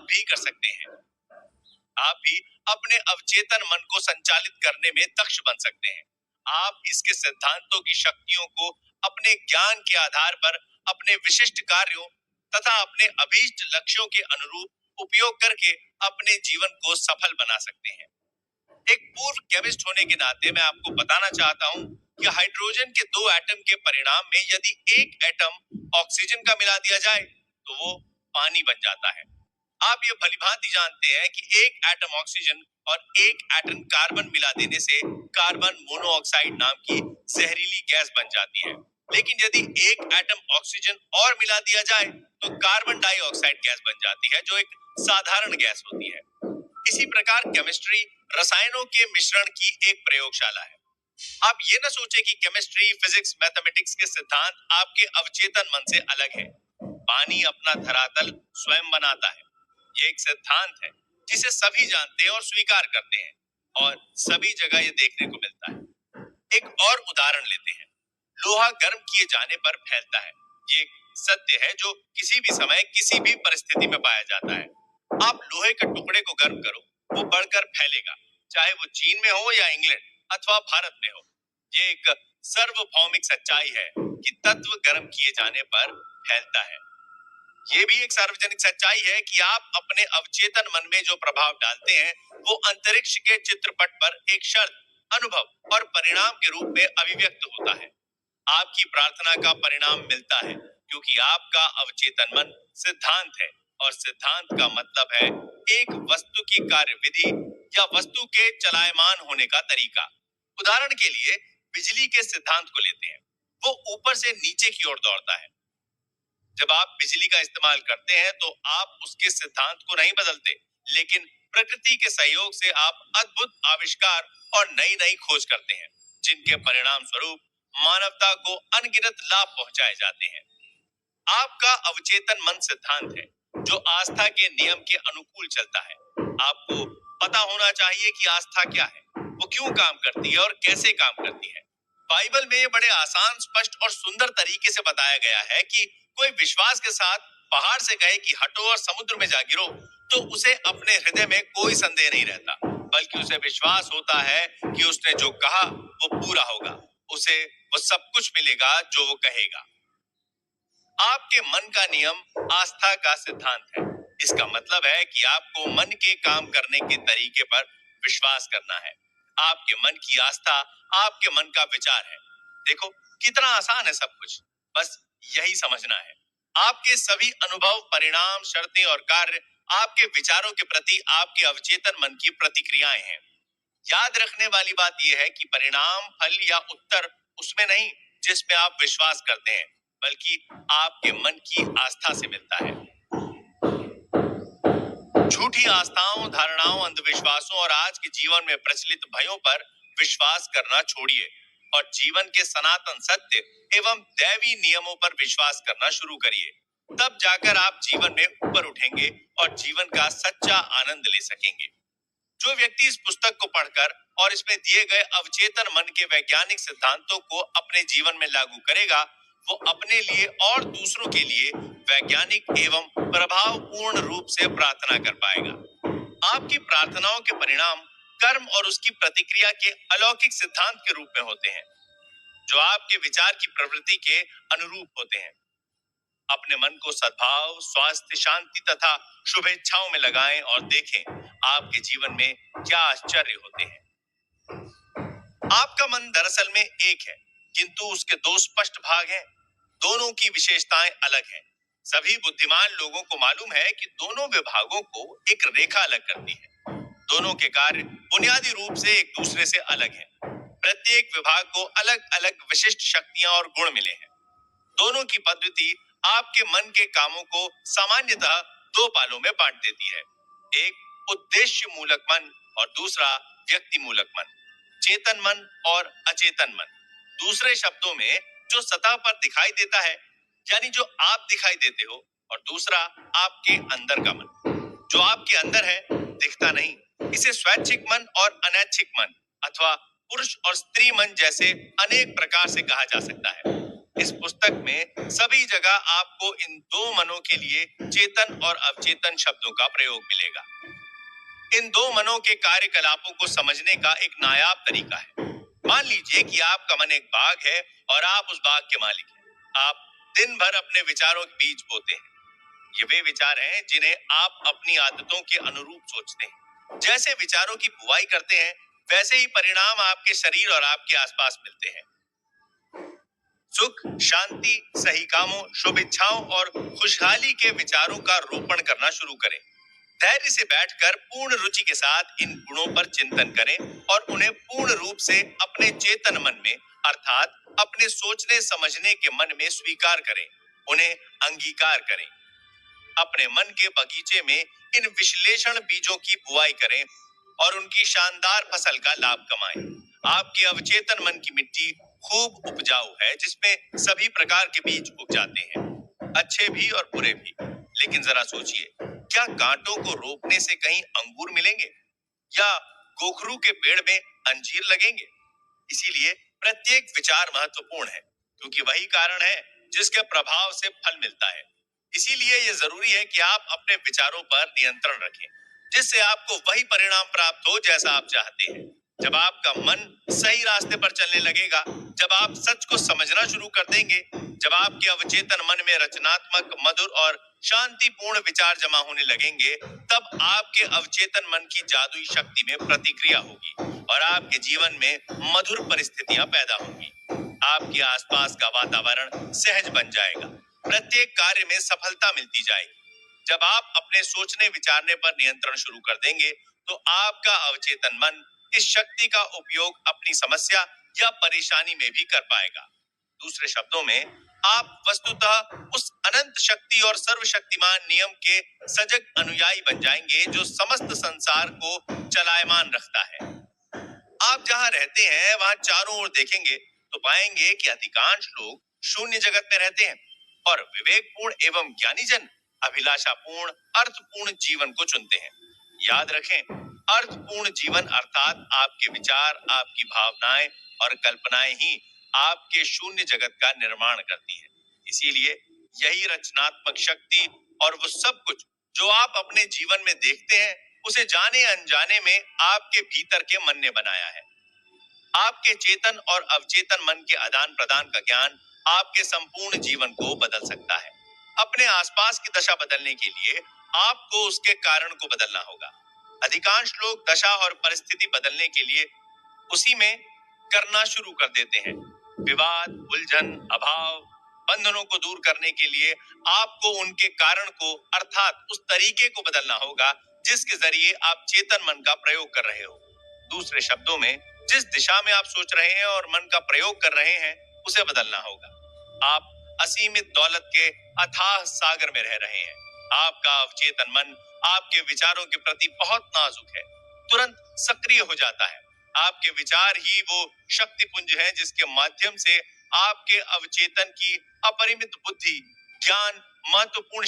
भी कर सकते हैं। आप भी अपने अवचेतन मन को संचालित करने में दक्ष बन सकते हैं। आप इसके सिद्धांतों की शक्तियों को अपने ज्ञान के आधार पर अपने विशिष्ट कार्यों तथा अपने अभीष्ट लक्ष्यों के अनुरूप उपयोग करके अपने जीवन को सफल बना सकते हैं। एक पूर्व केमिस्ट होने के नाते मैं आपको बताना चाहता हूं कि हाइड्रोजन के दो एटम के परिणाम में यदि एक एटम ऑक्सीजन का मिला दिया जाए तो वो पानी बन जाता है। आप ये भलीभांति जानते हैं कि एक एटम ऑक्सीजन और एक एटम कार्बन मिला देने से कार्बन मोनोऑक्साइड नाम की जहरीली गैस बन जाती है। लेकिन यदि एक एटम ऑक्सीजन और मिला दिया जाए तो कार्बन डाइऑक्साइड गैस बन जाती है, जो एक साधारण गैस होती है। इसी प्रकार केमिस्ट्री रसायनों के मिश्रण की एक प्रयोगशाला है। आप ये न सोचे कि केमिस्ट्री, फिजिक्स, मैथमेटिक्स के सिद्धांत आपके अवचेतन मन से अलग है। पानी अपना धरातल स्वयं बनाता है। ये एक सिद्धांत है जिसे सभी जानते हैं और स्वीकार करते हैं, और सभी जगह ये देखने को मिलता है। एक और उदाहरण लेते हैं। लोहा गर्म किए जाने पर फैलता है। ये एक सत्य है जो किसी भी समय किसी भी परिस्थिति में पाया जाता है। आप लोहे के टुकड़े को गर्म करो, वो बढ़कर फैलेगा, चाहे वो चीन में हो या इंग्लैंड अथवा भारत में हो। ये एक सार्वभौमिक सच्चाई है कि तत्व गर्म किए जाने पर फैलता है। ये भी एक सार्वजनिक सच्चाई है कि आप अपने अवचेतन मन में जो प्रभाव डालते हैं वो अंतरिक्ष के चित्रपट पर एक शर्त, अनुभव और परिणाम के रूप में अभिव्यक्त होता है। आपकी प्रार्थना का परिणाम मिलता है क्योंकि आपका अवचेतन मन सिद्धांत है, और सिद्धांत का मतलब है एक वस्तु की कार्यविधि या वस्तु के चलायमान होने का तरीका। उदाहरण के लिए बिजली के सिद्धांत को लेते हैं। वो ऊपर से नीचे की ओर दौड़ता है। जब आप बिजली का इस्तेमाल करते हैं तो आप उसके सिद्धांत को नहीं बदलते, लेकिन प्रकृति के सहयोग से आप अद्भुत आविष्कार और नई नई खोज करते हैं, जिनके परिणाम स्वरूप मानवता को अनगिनत लाभ पहुंचाए जाते हैं। आपका अवचेतन मन सिद्धांत है जो आस्था के नियम के अनुकूल चलता है। आपको पता होना चाहिए कि आस्था क्या है, वो क्यों काम करती है और कैसे काम करती है। बाइबल में ये बड़े आसान, स्पष्ट और सुंदर तरीके से बताया गया है कि कोई विश्वास के साथ पहाड़ से कहे कि हटो और समुद्र में जा गिरो, तो उसे अपने हृदय में कोई संदेह नहीं रहता, बल्कि उसे विश्वास होता है कि उसने जो कहा वो पूरा होगा। उसे वो सब कुछ मिलेगा जो वो कहेगा। आपके मन का नियम आस्था का सिद्धांत है। इसका मतलब है कि आपको मन के काम करने के तरीके पर विश्वास करना है। आपके मन की आस्था आपके मन का विचार है। देखो कितना आसान है सब कुछ, बस यही समझना है। आपके सभी अनुभव, परिणाम, शर्तें और कार्य आपके विचारों के प्रति आपके अवचेतन मन की प्रतिक्रियाएं हैं। याद रखने वाली बात यह है कि परिणाम, फल या उत्तर उसमें नहीं जिसमें आप विश्वास करते हैं, बल्कि आपके मन की आस्था से मिलता है। झूठी आस्थाओं, धारणाओं, अंधविश्वासों और आज के जीवन में प्रचलित भयों पर विश्वास करना छोड़िए और जीवन के सनातन सत्य एवं दैवी नियमों पर विश्वास करना शुरू करिए। तब जाकर आप जीवन में ऊपर उठेंगे और जीवन का सच्चा आनंद ले सकेंगे। जो व्यक्ति इस पुस्तक को पढ़कर और इसमें दिए गए अवचेतन मन के वैज्ञानिक सिद्धांतों को अपने जीवन में लागू करेगा, वो अपने लिए और दूसरों के लिए वैज्ञानिक एवं प्रभावपूर्ण रूप से प्रार्थना कर पाएगा। आपकी प्रार्थनाओं के परिणाम कर्म और उसकी प्रतिक्रिया के अलौकिक सिद्धांत के रूप में होते हैं, जो आपके विचार की प्रवृत्ति के अनुरूप होते हैं। अपने मन को सद्भाव, स्वास्थ्य, शांति तथा शुभेच्छाओं में लगाएं और देखें आपके जीवन में क्या आश्चर्य होते हैं। आपका मन दरअसल में एक है, किंतु उसके दो स्पष्ट भाग हैं। दोनों की विशेषताएं अलग हैं। सभी बुद्धिमान लोगों को मालूम है कि दोनों विभागों को एक रेखा अलग करती है। दोनों के कार्य बुनियादी रूप से एक दूसरे से अलग हैं। प्रत्येक विभाग को अलग अलग विशिष्ट शक्तियां और गुण मिले हैं। दोनों की पद्धति आपके मन के कामों को सामान्यतः दो पालों में बांट देती है। एक उद्देश्य मूलक मन और दूसरा व्यक्ति मूलक मन, चेतन मन और अचेतन मन। दूसरे शब्दों में जो सतह पर दिखाई देता है, यानी जो आप दिखाई देते हो, और दूसरा आपके अंदर का मन जो आपके अंदर है, दिखता नहीं। इसे स्वैच्छिक मन और अनैच्छिक मन अथवा पुरुष और स्त्री मन जैसे अनेक प्रकार से कहा जा सकता है। इस पुस्तक में सभी जगह आपको इन दो मनों के लिए चेतन और अवचेतन शब्दों का प्रयोग मिलेगा। इन दो मनों के कार्यकलापों को समझने का एक नायाब तरीका है। मान लीजिए कि आपका मन एक बाग है और आप उस बाग के मालिक हैं। आप दिन भर अपने विचारों के बीज बोते हैं। ये वे विचार हैं जिन्हें आप अपनी आदतों के अनुरूप सोचते हैं। जैसे विचारों की बुवाई करते हैं, वैसे ही परिणाम आपके शरीर और आपके आसपास मिलते हैं। सुख, शांति, सही कामों, शुभ इच्छाओं और खुशहाली के विचारों का रोपण करना शुरू करें। धैर्य से बैठकर पूर्ण रुचि के साथ इन गुणों पर चिंतन करें और उन्हें पूर्ण रूप से अपने चेतन मन में, अर्थात अपने सोचने समझने के मन में स्वीकार करें, उन्हें अंगीकार करें। अपने मन के बगीचे में इन विश्लेषण बीजों की बुआई करें और उनकी शानदार फसल का लाभ कमाएं। आपके अवचेतन मन की मिट्टी खूब उपजाऊ है, जिसमें सभी प्रकार के बीज उग जाते हैं, अच्छे भी और बुरे भी। लेकिन जरा सोचिए, क्या कांटों को रोपने से कहीं अंगूर मिलेंगे या गोखरू के पेड़ में अंजीर लगेंगे? इसीलिए प्रत्येक विचार महत्वपूर्ण है, क्योंकि वही कारण है जिसके प्रभाव से फल मिलता है। इसीलिए यह जरूरी है कि आप अपने विचारों पर नियंत्रण रखें, जिससे आपको वही परिणाम प्राप्त हो जैसा आप चाहते हैं। जब आपका मन सही रास्ते पर चलने लगेगा, जब आप सच को समझना शुरू कर देंगे, जब आपके अवचेतन मन में रचनात्मक, मधुर और शांतिपूर्ण विचार जमा होने लगेंगे, तब आपके अवचेतन मन की जादुई शक्ति में प्रतिक्रिया होगी और आपके जीवन में मधुर परिस्थितियां पैदा होंगी। आपके आसपास का वातावरण सहज बन जाएगा, प्रत्येक कार्य में सफलता मिलती जाएगी। जब आप अपने सोचने विचारने पर नियंत्रण शुरू कर देंगे, तो आपका अवचेतन मन इस शक्ति का उपयोग अपनी समस्या या परेशानी में भी कर पाएगा। दूसरे शब्दों में, आप वस्तुतः उस अनंत शक्ति और सर्वशक्तिमान नियम के सजग अनुयायी बन जाएंगे जो समस्त संसार को चलायमान रखता है। आप जहां रहते हैं, वहां चारों ओर देखेंगे तो पाएंगे कि अधिकांश लोग शून्य जगत में रहते हैं और विवेकपूर्ण एवं ज्ञानी जन अभिलाषापूर्ण, अर्थपूर्ण जीवन को चुनते हैं। याद रखें, अर्थपूर्ण जीवन अर्थात आपके विचार, आपकी भावनाएं और कल्पनाएं ही आपके शून्य जगत का निर्माण करती हैं। इसीलिए यही रचनात्मक शक्ति और वो सब कुछ जो आप अपने जीवन में देखते हैं, उसे जाने अनजाने में आपके भीतर के मन ने बनाया है। आपके चेतन और अवचेतन मन के आदान प्रदान का ज्ञान आपके संपूर्ण जीवन को बदल सकता है। अपने आसपास की दशा बदलने के लिए आपको उसके कारण को बदलना होगा। अधिकांश लोग दशा और परिस्थिति बदलने के लिए उसी में करना शुरू कर देते हैं। विवाद, उलझन, अभाव, बंधनों को दूर करने के लिए आपको उनके कारण को, अर्थात उस तरीके को बदलना होगा जिसके जरिए आप चेतन मन का प्रयोग कर रहे हो। दूसरे शब्दों में, जिस दिशा में आप सोच रहे हैं और मन का प्रयोग कर रहे हैं, उसे बदलना होगा। आप असीमित दौलत के अथाह सागर में रह रहे हैं। आपका अवचेतन मन आपके विचारों के प्रति बहुत नाजुक है, तुरंत सक्रिय हो जाता है। आपके विचार ही वो शक्ति पुंज है जिसके माध्यम से आपके अवचेतन की अपरिमित बुद्धि, ज्ञान, महत्वपूर्ण